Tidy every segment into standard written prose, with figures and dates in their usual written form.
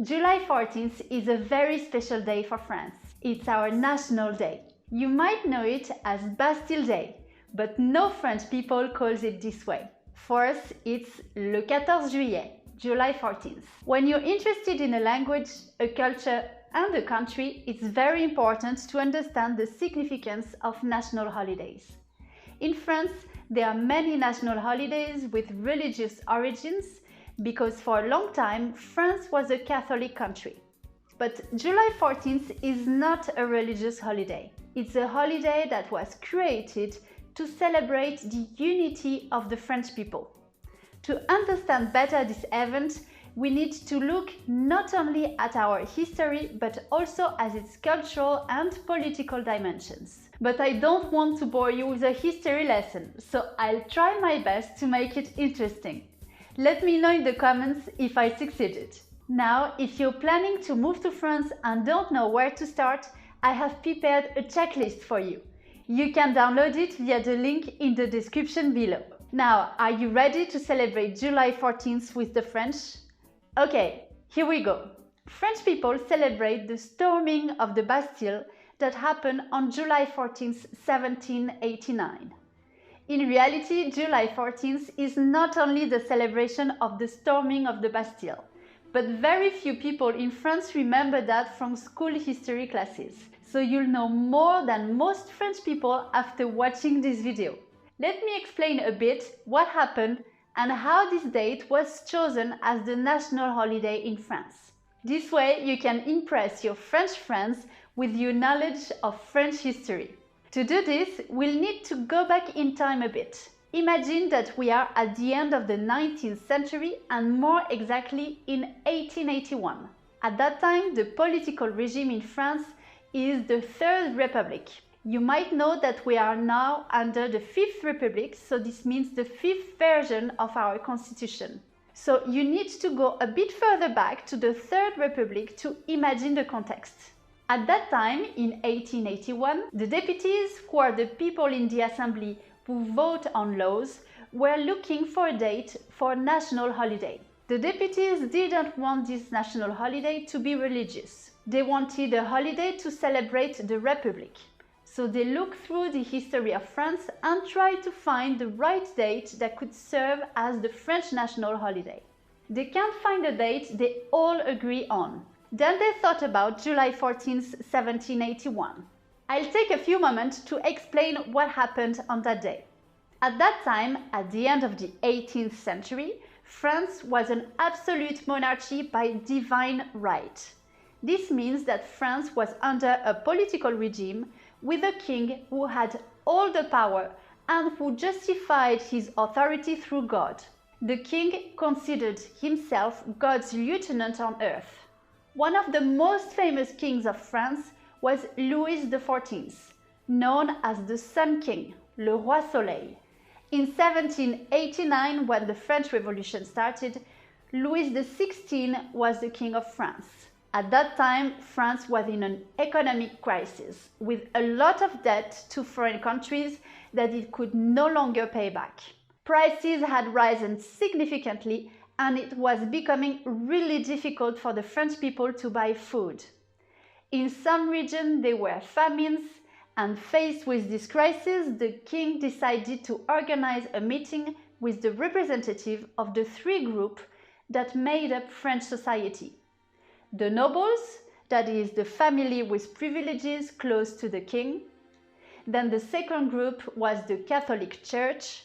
July 14th is a very special day for France. It's our national day. You might know it as Bastille Day, but no French people calls it this way. For us, it's le 14 Juillet, July 14th. When you're interested in a language, a culture, and a country, it's very important to understand the significance of national holidays. In France, there are many national holidays with religious origins because for a long time, France was a Catholic country. But July 14th is not a religious holiday. It's a holiday that was created to celebrate the unity of the French people. To understand better this event, we need to look not only at our history, but also at its cultural and political dimensions. But I don't want to bore you with a history lesson, so I'll try my best to make it interesting. Let me know in the comments if I succeeded. Now, if you're planning to move to France and don't know where to start, I have prepared a checklist for you. You can download it via the link in the description below. Now, are you ready to celebrate July 14th with the French? Okay, here we go. French people celebrate the storming of the Bastille that happened on July 14th, 1789. In reality, July 14th is not only the celebration of the storming of the Bastille, but very few people in France remember that from school history classes. So you'll know more than most French people after watching this video. Let me explain a bit what happened and how this date was chosen as the national holiday in France. This way you can impress your French friends with your knowledge of French history. To do this, we'll need to go back in time a bit. Imagine that we are at the end of the 19th century and more exactly in 1881. At that time, the political regime in France is the Third Republic. You might know that we are now under the Fifth Republic, so this means the fifth version of our constitution. So you need to go a bit further back to the Third Republic to imagine the context. At that time, in 1881, the deputies, who are the people in the assembly who vote on laws, were looking for a date for a national holiday. The deputies didn't want this national holiday to be religious. They wanted a holiday to celebrate the Republic. So they looked through the history of France and tried to find the right date that could serve as the French national holiday. They can't find a date they all agree on. Then they thought about July 14th, 1781. I'll take a few moments to explain what happened on that day. At that time, at the end of the 18th century, France was an absolute monarchy by divine right. This means that France was under a political regime with a king who had all the power and who justified his authority through God. The king considered himself God's lieutenant on earth. One of the most famous kings of France was Louis XIV, known as the Sun King, le Roi Soleil. In 1789, when the French Revolution started, Louis XVI was the king of France. At that time, France was in an economic crisis, with a lot of debt to foreign countries that it could no longer pay back. Prices had risen significantly, and it was becoming really difficult for the French people to buy food. In some regions, there were famines, and faced with this crisis, the king decided to organize a meeting with the representative of the three groups that made up French society. The nobles, that is, the family with privileges close to the king. Then the second group was the Catholic Church.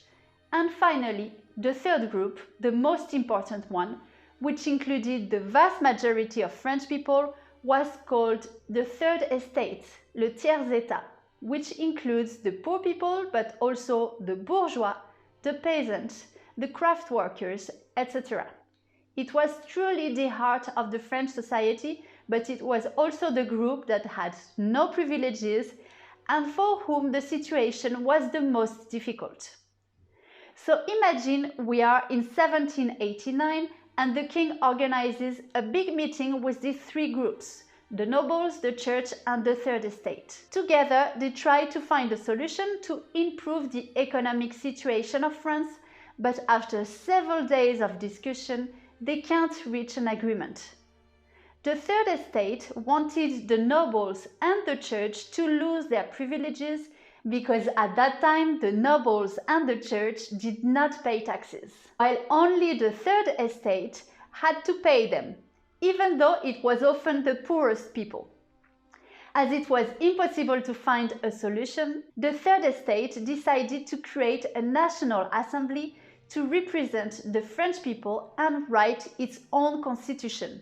And finally, the third group, the most important one, which included the vast majority of French people, was called the Third Estate, le Tiers État, which includes the poor people, but also the bourgeois, the peasants, the craft workers, etc. It was truly the heart of the French society, but it was also the group that had no privileges and for whom the situation was the most difficult. So imagine we are in 1789 and the king organizes a big meeting with these three groups, the nobles, the church and the Third Estate. Together they try to find a solution to improve the economic situation of France, but after several days of discussion, they can't reach an agreement. The third estate wanted the nobles and the church to lose their privileges because at that time the nobles and the church did not pay taxes, while only the third estate had to pay them, even though it was often the poorest people. As it was impossible to find a solution, the third estate decided to create a national assembly to represent the French people and write its own constitution.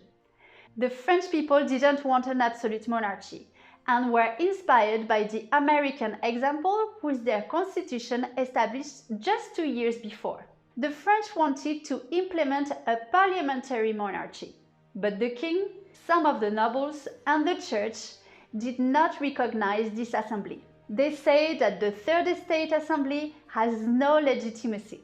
The French people didn't want an absolute monarchy and were inspired by the American example with their constitution established just 2 years before. The French wanted to implement a parliamentary monarchy, but the king, some of the nobles, and the church did not recognize this assembly. They say that the Third Estate Assembly has no legitimacy.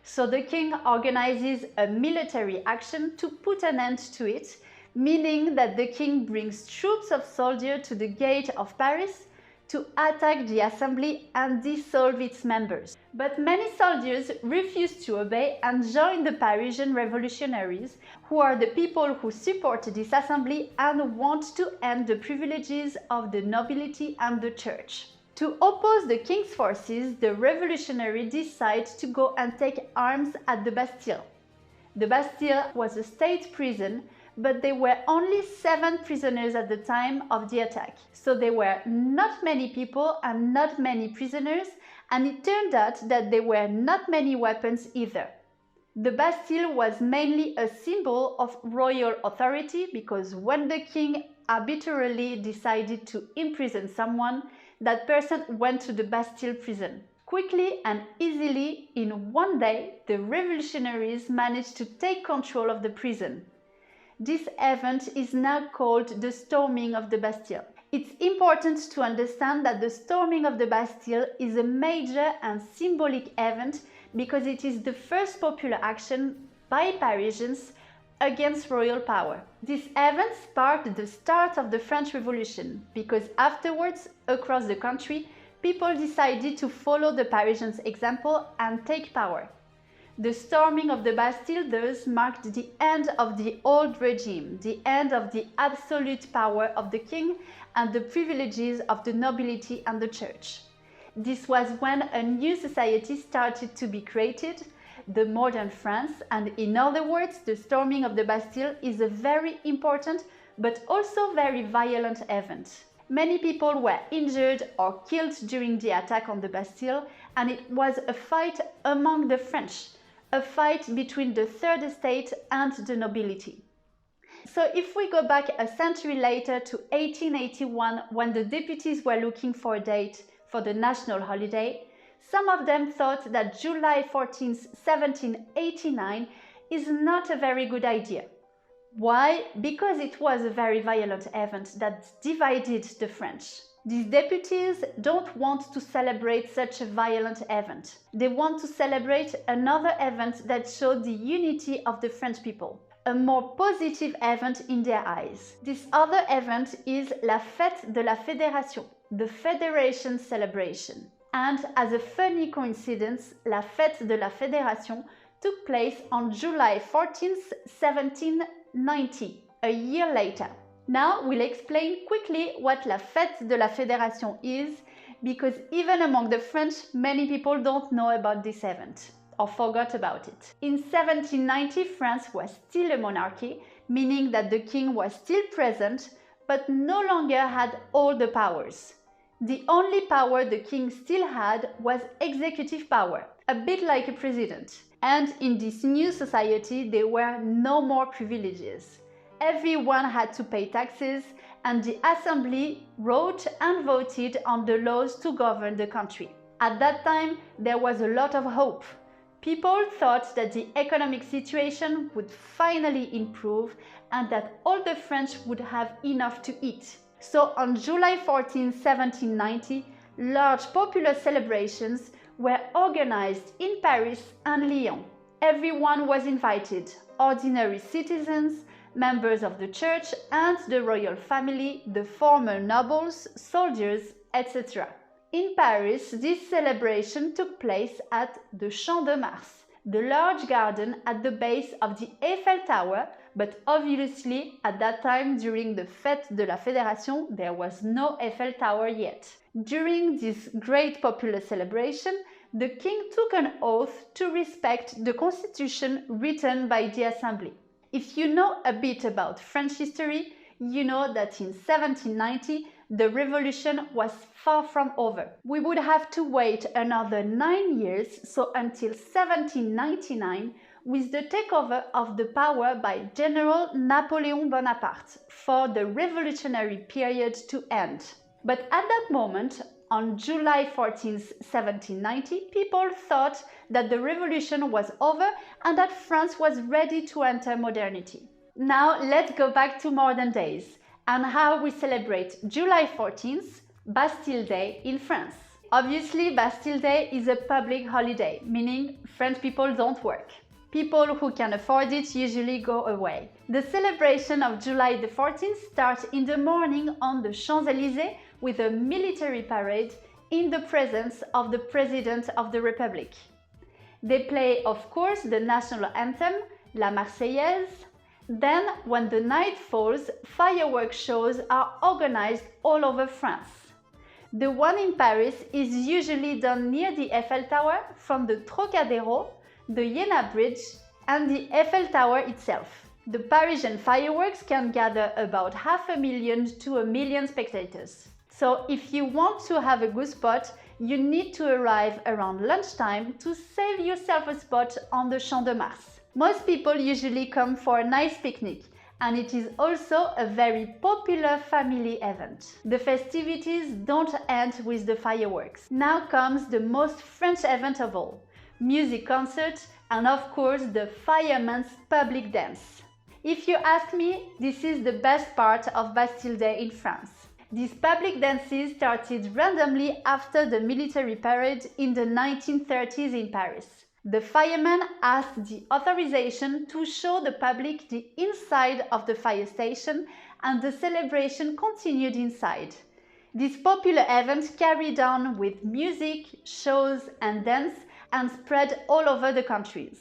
So the king organizes a military action to put an end to it, meaning that the king brings troops of soldiers to the gate of Paris to attack the assembly and dissolve its members. But many soldiers refuse to obey and join the Parisian revolutionaries, who are the people who support this assembly and want to end the privileges of the nobility and the church. To oppose the king's forces, the revolutionaries decide to go and take arms at the Bastille. The Bastille was a state prison, but there were only 7 prisoners at the time of the attack. So there were not many people and not many prisoners, and it turned out that there were not many weapons either. The Bastille was mainly a symbol of royal authority because when the king arbitrarily decided to imprison someone, that person went to the Bastille prison. Quickly and easily, in one day, the revolutionaries managed to take control of the prison. This event is now called the storming of the Bastille. It's important to understand that the storming of the Bastille is a major and symbolic event because it is the first popular action by Parisians against royal power. This event sparked the start of the French Revolution because afterwards, across the country, people decided to follow the Parisians' example and take power. The storming of the Bastille thus marked the end of the old regime, the end of the absolute power of the king and the privileges of the nobility and the church. This was when a new society started to be created, the modern France, and in other words, the storming of the Bastille is a very important but also very violent event. Many people were injured or killed during the attack on the Bastille, and it was a fight among the French, a fight between the Third Estate and the nobility. So if we go back a century later to 1881, when the deputies were looking for a date for the national holiday, some of them thought that July 14, 1789 is not a very good idea. Why? Because it was a very violent event that divided the French. These deputies don't want to celebrate such a violent event. They want to celebrate another event that showed the unity of the French people, a more positive event in their eyes. This other event is la Fête de la Fédération, the Federation celebration. And as a funny coincidence, la Fête de la Fédération took place on July 14, 1790, a year later. Now we'll explain quickly what la Fête de la Fédération is, because even among the French, many people don't know about this event or forgot about it. In 1790, France was still a monarchy, meaning that the king was still present, but no longer had all the powers. The only power the king still had was executive power, a bit like a president. And in this new society, there were no more privileges. Everyone had to pay taxes, and the assembly wrote and voted on the laws to govern the country. At that time, there was a lot of hope. People thought that the economic situation would finally improve and that all the French would have enough to eat. So on July 14, 1790, large popular celebrations were organized in Paris and Lyon. Everyone was invited, ordinary citizens, members of the church and the royal family, the former nobles, soldiers, etc. In Paris, this celebration took place at the Champ de Mars, the large garden at the base of the Eiffel Tower, But obviously, at that time, during the Fête de la Fédération, there was no Eiffel Tower yet. During this great popular celebration, the king took an oath to respect the constitution written by the Assembly. If you know a bit about French history, you know that in 1790, the revolution was far from over. We would have to wait another 9 years, so until 1799, with the takeover of the power by General Napoleon Bonaparte for the revolutionary period to end. But at that moment, on July 14, 1790, people thought that the revolution was over and that France was ready to enter modernity. Now let's go back to modern days and how we celebrate July 14th, Bastille Day in France. Obviously, Bastille Day is a public holiday, meaning French people don't work. People who can afford it usually go away. The celebration of July the 14th starts in the morning on the Champs-Élysées with a military parade in the presence of the President of the Republic. They play, of course, the national anthem, La Marseillaise. Then, when the night falls, fireworks shows are organized all over France. The one in Paris is usually done near the Eiffel Tower from the Trocadéro, the Iéna Bridge and the Eiffel Tower itself. The Parisian fireworks can gather about 500,000 to 1 million spectators. So if you want to have a good spot, you need to arrive around lunchtime to save yourself a spot on the Champ de Mars. Most people usually come for a nice picnic, and it is also a very popular family event. The festivities don't end with the fireworks. Now comes the most French event of all, music concert and of course the firemen's public dance. If you ask me, this is the best part of Bastille Day in France. These public dances started randomly after the military parade in the 1930s in Paris. The firemen asked the authorization to show the public the inside of the fire station, and the celebration continued inside. This popular event carried on with music, shows and dance and spread all over the countries.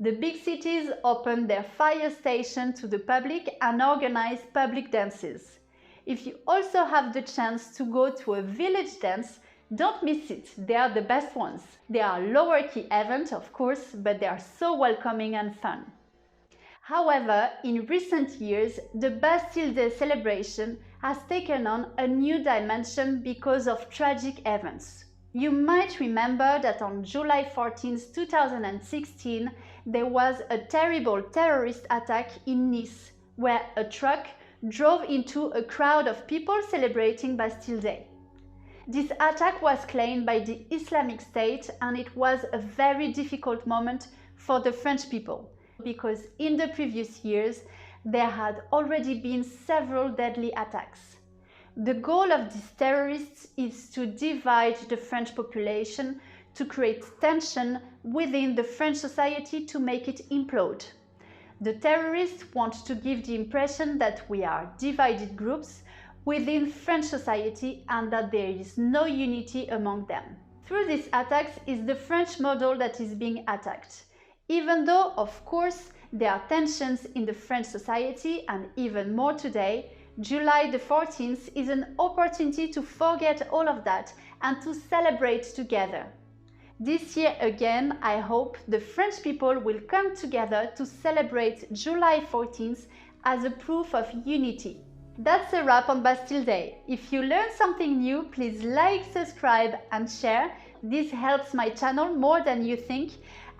The big cities opened their fire station to the public and organized public dances. If you also have the chance to go to a village dance, don't miss it, they are the best ones. They are lower key events, of course, but they are so welcoming and fun. However, in recent years, the Bastille Day celebration has taken on a new dimension because of tragic events. You might remember that on July 14, 2016, there was a terrible terrorist attack in Nice, where a truck drove into a crowd of people celebrating Bastille Day. This attack was claimed by the Islamic State, and it was a very difficult moment for the French people, because in the previous years there had already been several deadly attacks. The goal of these terrorists is to divide the French population, to create tension within the French society to make it implode. The terrorists want to give the impression that we are divided groups within French society and that there is no unity among them. Through these attacks is the French model that is being attacked. Even though, of course, there are tensions in the French society, and even more today, July the 14th is an opportunity to forget all of that and to celebrate together. This year again, I hope the French people will come together to celebrate July 14th as a proof of unity. That's a wrap on Bastille Day. If you learned something new, please like, subscribe and share. This helps my channel more than you think.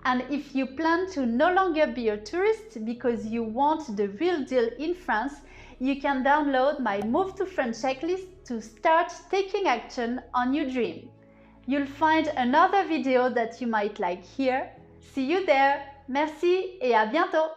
And if you plan to no longer be a tourist because you want the real deal in France, you can download my Move to France checklist to start taking action on your dream. You'll find another video that you might like here. See you there. Merci et à bientôt.